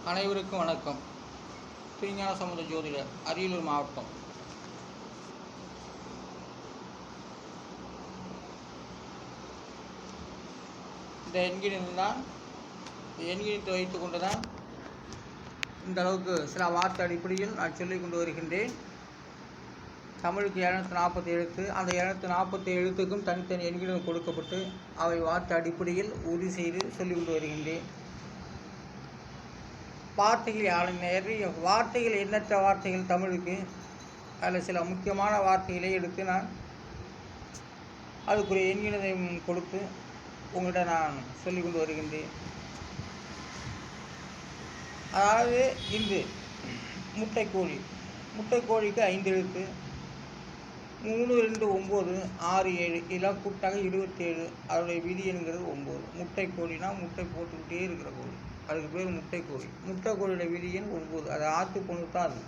அனைவருக்கும் வணக்கம். திருஞான சம்பந்த ஜோதிடர், அரியலூர் மாவட்டம். இந்த எண்கிணத்தை வைத்து கொண்டு தான் இந்த அளவுக்கு சில வார்த்தை அடிப்படையில் நான் சொல்லிக் கொண்டு வருகின்றேன். தமிழுக்கு 740 எழுத்து. அந்த 740 எழுத்துக்கும் தனித்தனி எண்கிணம் கொடுக்கப்பட்டு அவை வார்த்தை அடிப்படையில் உறுதி செய்து சொல்லிக் கொண்டு வருகின்றேன். நிறைய வார்த்தைகள், எண்ணற்ற வார்த்தைகள் தமிழுக்கு. அதில் சில முக்கியமான வார்த்தைகளை எடுத்து நான் அதுக்குரிய எண்கிணத்தையும் கொடுத்து உங்கள்கிட்ட நான் சொல்லிக் கொண்டு வருகின்றேன். அதாவது இன்று முட்டைக்கோழிக்கு 5 எழுத்து. 3, 2, 9, 6, 7 இதெல்லாம் கூட்டாக 27. அதோடைய விதி என்கிறது 9. முட்டைக்கோழினா முட்டை போட்டுக்கிட்டே இருக்கிற கோழி, அதுக்கு பேர் முட்டைக்கோழி. முட்டைக்கோழியோட விதி எண் 9. அது ஆற்று போனது தான் அது.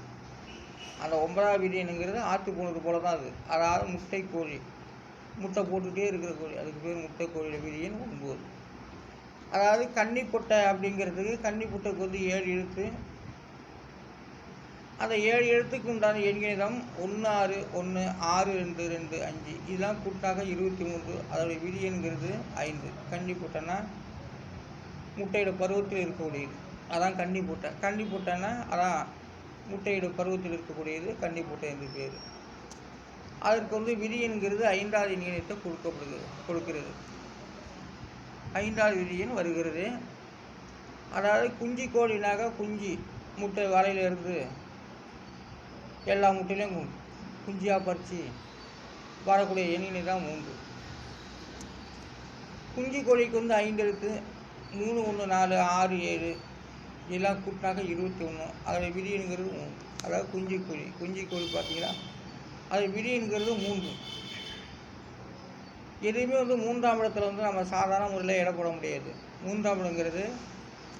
அந்த 9வது விதி எண்ணுங்கிறது ஆற்று போனது போல தான் அது. அதாவது முட்டைக்கோழி, முட்டை போட்டுக்கிட்டே இருக்கிற கோழி, அதுக்கு பேர் முட்டைக்கோழியோட விதி எண் 9. அதாவது கன்னிப்பொட்டை அப்படிங்கிறதுக்கு கன்னிப்பொட்டைக்கு 7 எழுத்து. அந்த 7 எழுத்துக்கு உண்டான எண்கிணிதம் 1, 6, 1, 6, 2, 2, 5 இதெல்லாம் கூட்டாக 23. அதோடைய விதி என்கிறது 5. கன்னிப்பொட்டைன்னா முட்டையோட பருவத்தில் இருக்கக்கூடியது, அதான் கன்னிப்பொட்டை. கன்னிப்பொட்டைன்னா அதான் முட்டையோட பருவத்தில் இருக்கக்கூடியது கன்னிப்பொட்டை என்று பேர். அதற்கு விதி என்கிறது 5வது எண்கிணத்தை கொடுக்கிறது. 5வது விதி எண் வருகிறது. அதாவது குஞ்சு கோழினாக குஞ்சு முட்டை வலையிலிருந்து எல்லா முட்டையிலையும் குஞ்சியாக பறித்து வரக்கூடிய எண்ணினை தான் 3. குஞ்சு கோழிக்கு 5 எழுத்து. 3, 1, 4, 6, 7 இதெல்லாம் கூட்டாக 21. அதோடைய விதி என்கிறது 3. அதாவது குஞ்சு கோழி பார்த்தீங்கன்னா அது விதி என்கிறது 3. எதுவுமே 3ஆம் இடத்துல நம்ம சாதாரண முறையில் இட போட முடியாது. 3ஆம் இடங்கிறது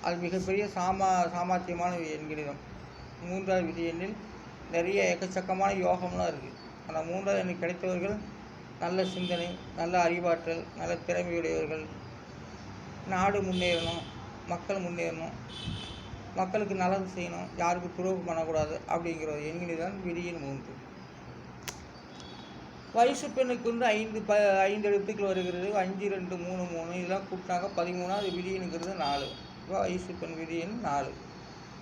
அது மிகப்பெரிய சாமர்த்தியமான எண்கிணிதம். 3வது விதி எண்ணில் நிறைய எக்கச்சக்கமான யோகம்லாம் இருக்குது. அந்த 3வது எண்ணுக்கு கிடைத்தவர்கள் நல்ல சிந்தனை, நல்ல அறிவாற்றல், நல்ல திறமையுடையவர்கள். நாடு முன்னேறணும், மக்கள் முன்னேறணும், மக்களுக்கு நல்லது செய்யணும், யாருக்கும் துரோகம் பண்ணக்கூடாது அப்படிங்கிற ஒரு எண்கிணிதான் விதி எண் 3. வயசு பெண்ணுக்கு 5 எழுத்துக்கள் வருகிறது. 5, 2, 3, 3 இதெல்லாம் கூட்டாக 13. அது விதி எண்கிறது 4. வயசு பெண் விதி எண் 4.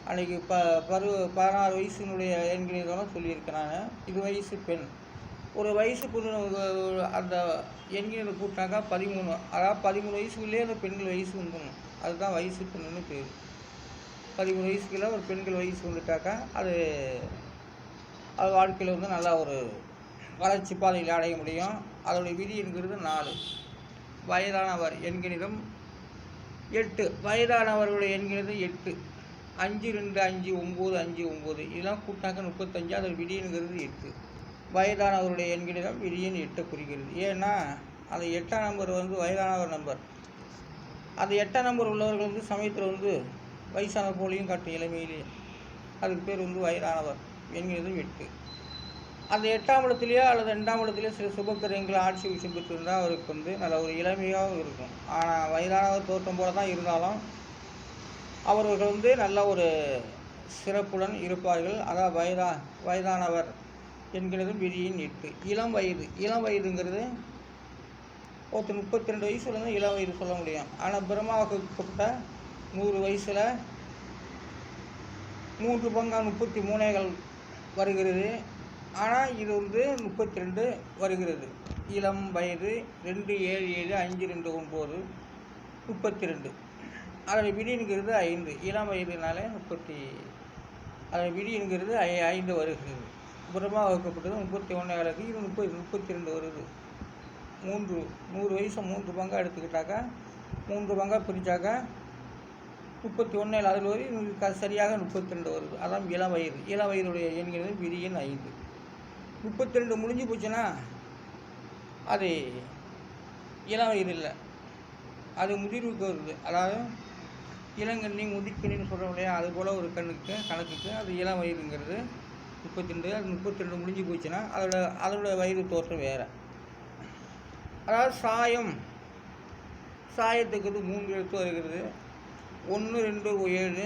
அன்றைக்கி 16 வயசுனுடைய எண்கிணிதெல்லாம் சொல்லியிருக்கேன் நான். இது வயசு பெண். ஒரு வயசு பொண்ணு அந்த எண்கிணத்தை கூட்டாக 13. அதாவது 13 வயசுக்குள்ளேயே அந்த பெண்கள் வயசு வந்துடணும். அதுதான் வயசு பெண்ணுன்னு பேர். 13 வயசுக்குள்ளே ஒரு பெண்கள் வயசு வந்துட்டாக்கா அது வாழ்க்கையில் நல்லா ஒரு வளர்ச்சி பாதையில் அடைய முடியும். அதோடைய விதி என்கிறது 4. வயதானவர் எண்கிணிதம் 8. வயதானவர்களுடைய எண்கிணிதம் 8. 5, 2, 5, 9, 5, 9 இதெல்லாம் கூட்டாக 35. அதோட விதி என்கிறது 8. வயதானவருடைய எண்கிணிதம் விதி எண் 8 குறிக்கிறது. ஏன்னா அந்த 8ஆம் நம்பர் வயதானவர் நம்பர். அந்த 8ஆம் நம்பர் உள்ளவர்கள் சமயத்தில் வயசான போலையும் காட்டும் இளமையிலேயே. அதுக்கு பேர் வயதானவர் என்கிறது 8. அந்த 8ஆம் இடத்துலையோ அல்லது 2ஆம் இடத்துலையோ சில சுபக்கிரகங்கள் ஆட்சி விஷயம் பெற்றிருந்தால் அவருக்கு நல்ல ஒரு இளமையாகவும் இருக்கும். ஆனால் வயதானவர் தோற்றம் போல தான் இருந்தாலும் அவர்கள் நல்ல ஒரு சிறப்புடன் இருப்பார்கள். அதாவது வயதானவர் என்கிறது விதியின் 8. இளம் வயதுங்கிறது ஒருத்தர் 32 வயசுலேருந்து இளம் வயது சொல்ல முடியும். ஆனால் பிரம்மாவுக்கு கூப்பிட்ட 100 வயசில் 3 பங்கா 33 வருகிறது. ஆனால் இது 32 வருகிறது. இளம் வயது 2, 7, 7, 5, 2, 9 32. அதோட விதி என்கிறது 5. இளம் வயதுனால அதோட விதி என்கிறது 5 வருகிறது. புறமா வகுக்கப்பட்டது 31. இது 32 வருது. 100 வயசு 3 பங்கா எடுத்துக்கிட்டாக்கா 3 பங்கா பிரித்தாக்கா 31 அதில் வரும். சரியாக 32 வருது. அதான் இளம் வயதுடைய என்கிறது விதி எண் 5. 32 முடிஞ்சு போச்சுன்னா அது இளம் வயது இல்லை, அது முதிர்வுக்கு வருது. அதாவது இளங்கண்ணி முதிர்கண்ணின்னு சொல்கிறோம் இல்லையா, அதுபோல் ஒரு கணக்குக்கு அது இளம் வயதுங்கிறது 32. அது 32 முடிஞ்சு போச்சுன்னா அதோட வயது தோற்றம் வேறு. அதாவது சாயத்துக்கு 3 எழுத்து வருகிறது. 1, 2, 7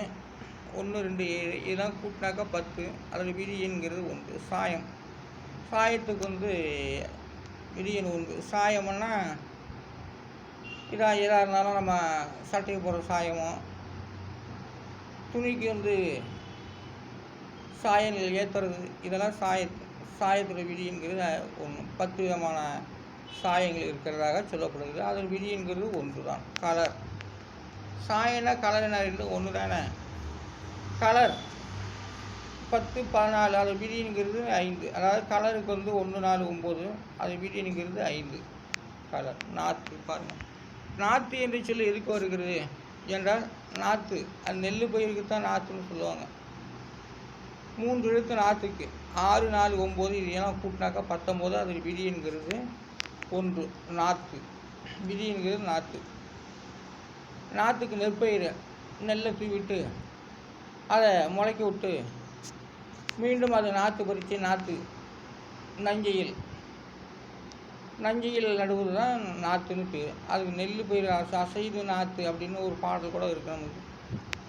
1 2 7 இதெல்லாம் கூட்டினாக்கா 10. அதில் விதி எண்கிறது 1. சாயம், சாயத்துக்கு வந்து விதி எண் 1. சாயம்னா எதாக இருந்தாலும் நம்ம சட்டைக்கு போடுற சாயமோ, துணிக்கு வந்து சாயங்கள் ஏற்றுறது, இதெல்லாம் சாயத்தோட விதி என்கிறது 1. 10 விதமான சாயங்கள் இருக்கிறதாக சொல்லப்படுகிறது. அதில் விதி என்கிறது 1 தான். கலர், சாயம்னா கலர் என்ன 2 1 தானே. கலர் 10 14, அது விதி என்கிறது 5. அதாவது கலருக்கு வந்து 1 4 9, அது விதி என்கிறது 5. கலர். நாற்று பாருங்கள், நாற்று என்று சொல்லி எதுக்கு வருகிறது என்றால், நாற்று அது நெல் பயிருக்கு தான் நாற்றுன்னு சொல்லுவாங்க. 3 எழுத்து நாற்றுக்கு 6 4 9 இதெல்லாம் கூட்டினாக்கா 19. அதில் விதி என்கிறது 1. நாற்று, விதி என்கிறது நாற்று. நாற்றுக்கு நெற்பயிர், நெல்லை தூவிட்டு அதை முளைக்க விட்டு மீண்டும் அதை நாற்று பறித்து நாற்று நஞ்சையில் நடுவது தான் நாற்றுன்னு பேர். அதுக்கு நெல் பயிர் அசைது நாற்று அப்படின்னு ஒரு பாடல் கூட இருக்குது நமக்கு.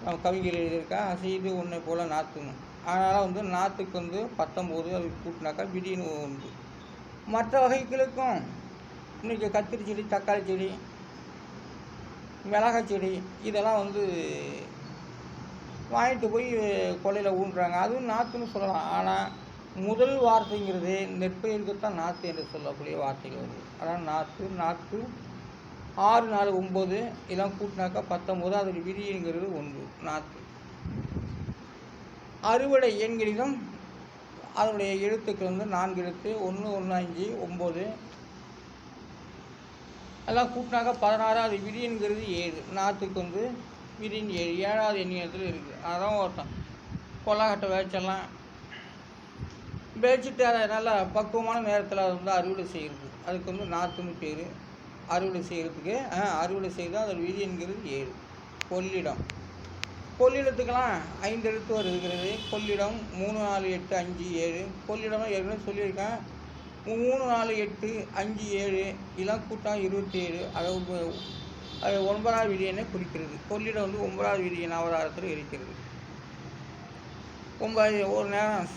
நம்ம கவிஞர் எழுதியிருக்கா, அசைது ஒன்றை போல் நாற்றுன்னு. அதனால் வந்து நாற்றுக்கு வந்து 19, அது கூட்டினாக்கா விடின்னு 1. மற்ற வகைகளுக்கும் இன்றைக்கி கத்திரி செடி, தக்காளி செடி, மிளகாய் செடி இதெல்லாம் வந்து வாங்கிட்டு போய் கொல்லையில் ஊன்றாங்க, அதுவும் நாற்றுன்னு சொல்லலாம். ஆனால் முதல் வார்த்தைங்கிறது நெற்பயிருக்கு தான் நாற்று என்று சொல்லக்கூடிய வார்த்தைகள் வருது. அதான் நாற்று. 6 4 9 இதெல்லாம் கூட்டினாக்கா 19, அதில் விதிங்கிறது 1. நாற்று. அறுவடை எண்களிலும் அதனுடைய எழுத்துக்கள் வந்து 4 எழுத்து. 1 1 5 9 எல்லாம் கூட்டினாக்கா 16, அது விதிங்கிறது 7. நாற்றுக்கு வந்து விதின் 7, 7வது எண்ணியத்தில் இருக்குது. அதான் ஒருத்தன் கொல்லாக்கட்டை வேச்செல்லாம் வேச்சிட்டு அதை நல்லா பக்குவமான நேரத்தில் அது வந்து அறுவடை செய்கிறது, அதுக்கு வந்து நாற்றுன்னு பேர். அறுவடை செய்கிறதுக்கு அறுவடை செய்து அதில் விதி என்கிறது 7. கொள்ளிடம், கொள்ளிடத்துக்கெல்லாம் 5 எழுத்து வருகிறது. கொள்ளிடம் 3 4 8 5 7. கொள்ளிடம் ஏற்கனவே சொல்லியிருக்கேன். 3 4 8 5 7 இதெல்லாம் கூட்டா 27. அது 9வது விதி எண்ணை குறிக்கிறது. கொள்ளிடம் வந்து 9வது விதி எண் அவதாரத்தில் இருக்கிறது. 9 ஒரு நேரம்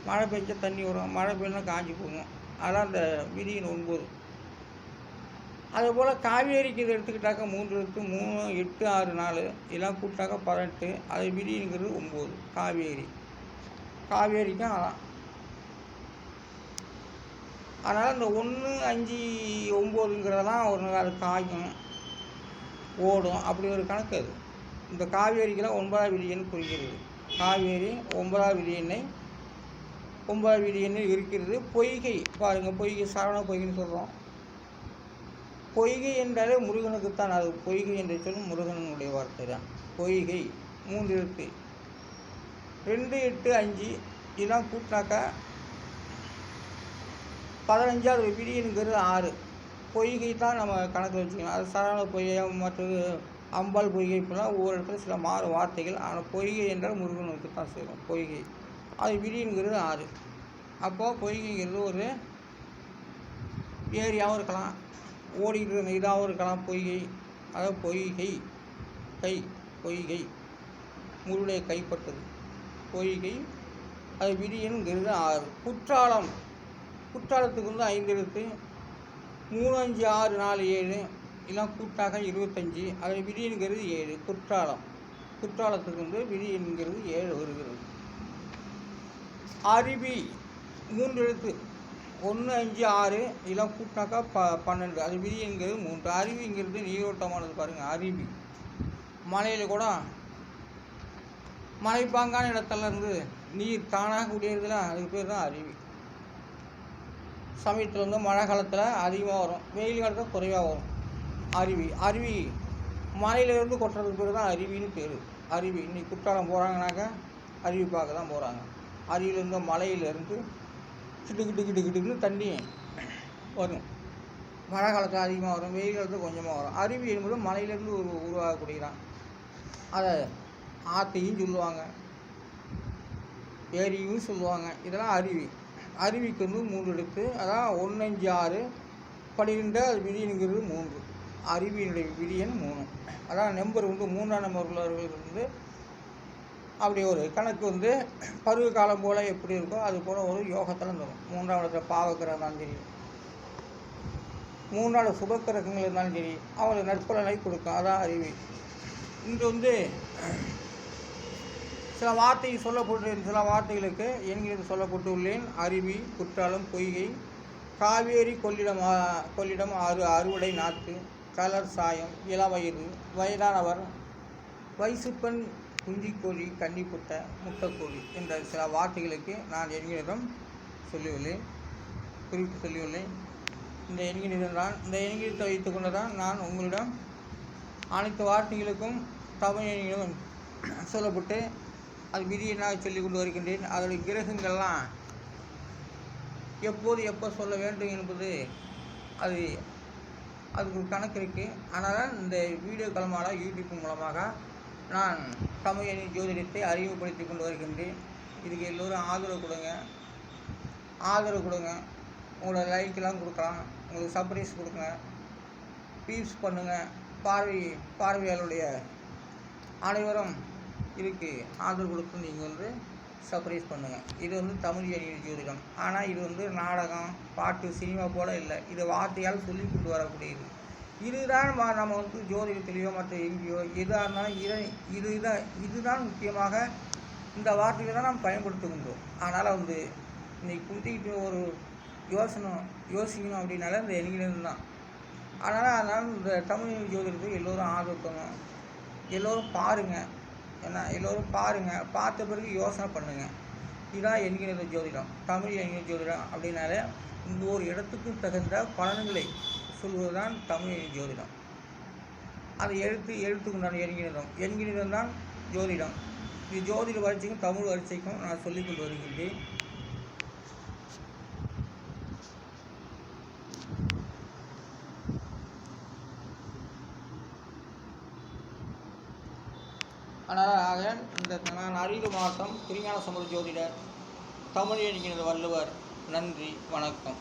மழை பெஞ்சா தண்ணி வரும், மழை பெய்யனா காஞ்சி போகும், அதான் அந்த விதியின் 9. அதுபோல் காவேரிக்கு இதை எடுத்துக்கிட்டாக்கா 3 எழுத்து. 3 8 6 4 இதெல்லாம் கூட்டாக்கா 18, அது விதிங்கிறது 9. காவேரிக்கும் அதான். அதனால் இந்த 1 5 9ங்கிறதெல்லாம் ஒரு அது காயும் ஓடும், அப்படி ஒரு கணக்கு. அது இந்த காவேரிக்கெல்லாம் 9வது விதி எண் குறிக்கிறது. காவேரி 9வது விதி எண்ணை 9வது விதி எண்ணில் இருக்கிறது. பொய்கை பாருங்கள், பொய்கை சரவண பொய்கைன்னு சொல்கிறோம். பொய்கை என்றாலே முருகனுக்குத்தான். அது பொய்கை என்று சொல்லும் முருகனுடைய வார்த்தை தான். பொய்கை 3 எழுத்து. 2 8 5 இதெல்லாம் கூட்டினாக்கா 15, விதிங்கிறது 6. பொய்கை தான் நம்ம கணக்கு வச்சுக்கணும். அது சரவண பொய்கை மற்றது அம்பாள் பொய்கை இப்போலாம் ஒவ்வொரு இடத்துல சில மாறு வார்த்தைகள். ஆனால் பொய்கை என்றால் முருகனுக்கு தான் செய்யும் பொய்கை. அது விதிங்கிறது 6. அப்போது பொய்கைங்கிறது ஒரு ஏரியாவும் இருக்கலாம், ஓடிக்கிட்டு இதாகவும் இருக்கலாம். பொய்கை, அதாவது பொய்கை முருடைய கைப்பட்டது பொய்கை, அது விதிங்கிறது 6. குற்றாலத்துக்கு வந்து 5 எழுத்து. 3 5 6 4 7 இதெல்லாம் கூட்டாக 25, அதில் விதிங்கிறது 7. குற்றாலத்துக்கு வந்து விதி என்கிறது 7 வருகிறது. அருவி 3 எழுத்து. 1 5 6 இதெல்லாம் கூட்டினாக்கா 12, அது விதி என்கிறது 3. அருவிங்கிறது நீரோட்டமானது. பாருங்கள், அருவி மலையில் கூட மலைப்பாங்கான இடத்துல இருந்து நீர் தானாக குடியேறதுல அதுக்கு பேர் தான் அருவி. சமயத்தில் வந்து மழை காலத்தில் அதிகமாக வரும், வெயில் காலத்தில் குறைவாக வரும். அருவி மலையிலேருந்து கொட்டுறதுக்கு பேர் தான் அருவின்னு பேர். அருவி இன்னைக்கு குற்றாலம் போகிறாங்கனாக்கா அருவி பார்க்க தான் போகிறாங்க. அருவியிலேருந்து மலையிலேருந்து கிட்டுக்கிட்டுன்னு தண்ணி வரும். மழை காலத்தில் அதிகமாக வரும், வெயில் காலத்தில் கொஞ்சமாக வரும். அருவி என்பது மலையிலேருந்து உருவாகக்கூடியதான். அதை ஆற்றையும் சொல்லுவாங்க, ஏரியும் சொல்லுவாங்க. இதெல்லாம் அருவி. அருவிக்கு வந்து 3 எழுத்து. அதான் 1 5 6 12, அது விதிங்கிறது 3. அருவியினுடைய விதி எண் 3. அதான் நம்பர் வந்து 3ஆம் நம்பர் உள்ளவர்களுக்கு வந்து அப்படி ஒரு கணக்கு வந்து பருவ காலம் போல் எப்படி இருக்கோ அது போல் ஒரு யோகத்தில் தரும். 3ஆம் இடத்துல பாவக்கிரகம் இருந்தாலும் சரி, 3 சுபக்கிரகங்கள் இருந்தாலும் சரி, அவங்களுக்கு நற்பலனை கொடுக்கும். அதான் அறிவு. இன்று வந்து சில வார்த்தைகளுக்கு என்கிறது சொல்லப்பட்டுள்ளேன். அருவி, குற்றாலம், பொய்கை, காவேரி, கொள்ளிடம், அறுவடை நாத்து, கலர் சாயம், இளவயது, வயதானவர், வயசுப்பெண், குஞ்சிக்கோழி, கன்னிப்புட்டை, முட்டைக்கோழி என்ற சில வார்த்தைகளுக்கு நான் என்கிறதும் குறிப்பு சொல்லியுள்ளேன். இந்த என்கிறத்தை வைத்துக் கொண்டு தான் நான் உங்களிடம் அனைத்து வார்த்தைகளுக்கும் தமிழ் எண்களும் சொல்லப்பட்டு அது விதியினாக சொல்லிக் கொண்டு வருகின்றேன். அதோடைய கிரகங்கள்லாம் எப்போ சொல்ல வேண்டும் என்பது அதுக்கு ஒரு கணக்கு இருக்குது. அதனால் இந்த வீடியோ காலமாக யூடியூப் மூலமாக நான் தமிழ் எண் ஜோதிடத்தை அறிமுகப்படுத்தி கொண்டு வருகின்றேன். இதுக்கு எல்லோரும் ஆதரவு கொடுங்க. உங்களோட லைக்கெலாம் கொடுக்கலாம், உங்களுக்கு சர்ப்ரைஸ் கொடுங்க, பீப்ஸ் பண்ணுங்கள். பார்வையாளருடைய அனைவரும் இதுக்கு ஆதரவு கொடுத்து நீங்கள் வந்து சர்ப்ரைஸ் பண்ணுங்கள். இது வந்து தமிழ் எண்ணியல் ஜோதிடம். ஆனால் இது வந்து நாடகம், பாட்டு, சினிமா போல் இல்லை. இது வார்த்தையால் சொல்லி கொண்டு வரக்கூடியது. இதுதான் நம்ம வந்து ஜோதிடத்திலேயோ மற்ற எங்கேயோ எதாக இருந்தாலும் இதுதான் முக்கியமாக இந்த வார்த்தையை தான் நாம் பயன்படுத்துகின்றோம். அதனால் வந்து இன்னைக்கு குந்திக்கிட்டு ஒரு யோசிக்கணும் அப்படின்னால இந்த எண்ணிலிருந்து தான். அதனால் இந்த தமிழ் ஜோதிடத்தை எல்லோரும் ஆதரிக்கணும். எல்லோரும் பாருங்கள். எல்லோரும் பாருங்கள், பார்த்த பிறகு யோசனை பண்ணுங்கள். இதுதான் என்கிறது ஜோதிடம், தமிழ் என்கிறது ஜோதிடம். அப்படின்னாலே இந்த ஒரு இடத்துக்கு தகுந்த பலன்களை சொல்வதுதான் தமிழ் ஜோதிடம். அதை எழுத்துக்குண்டான என்கிறதும் தான் ஜோதிடம். இது ஜோதிட வரிசைக்கும் தமிழ் வரிசைக்கும் நான் சொல்லிக் கொண்டு வருகின்றேன். அதனால் நான் அரியலூர் மாவட்டம் திருஞான சம்பந்த ஜோதிடர், தமிழ் என்கிறது வள்ளுவர். நன்றி, வணக்கம்.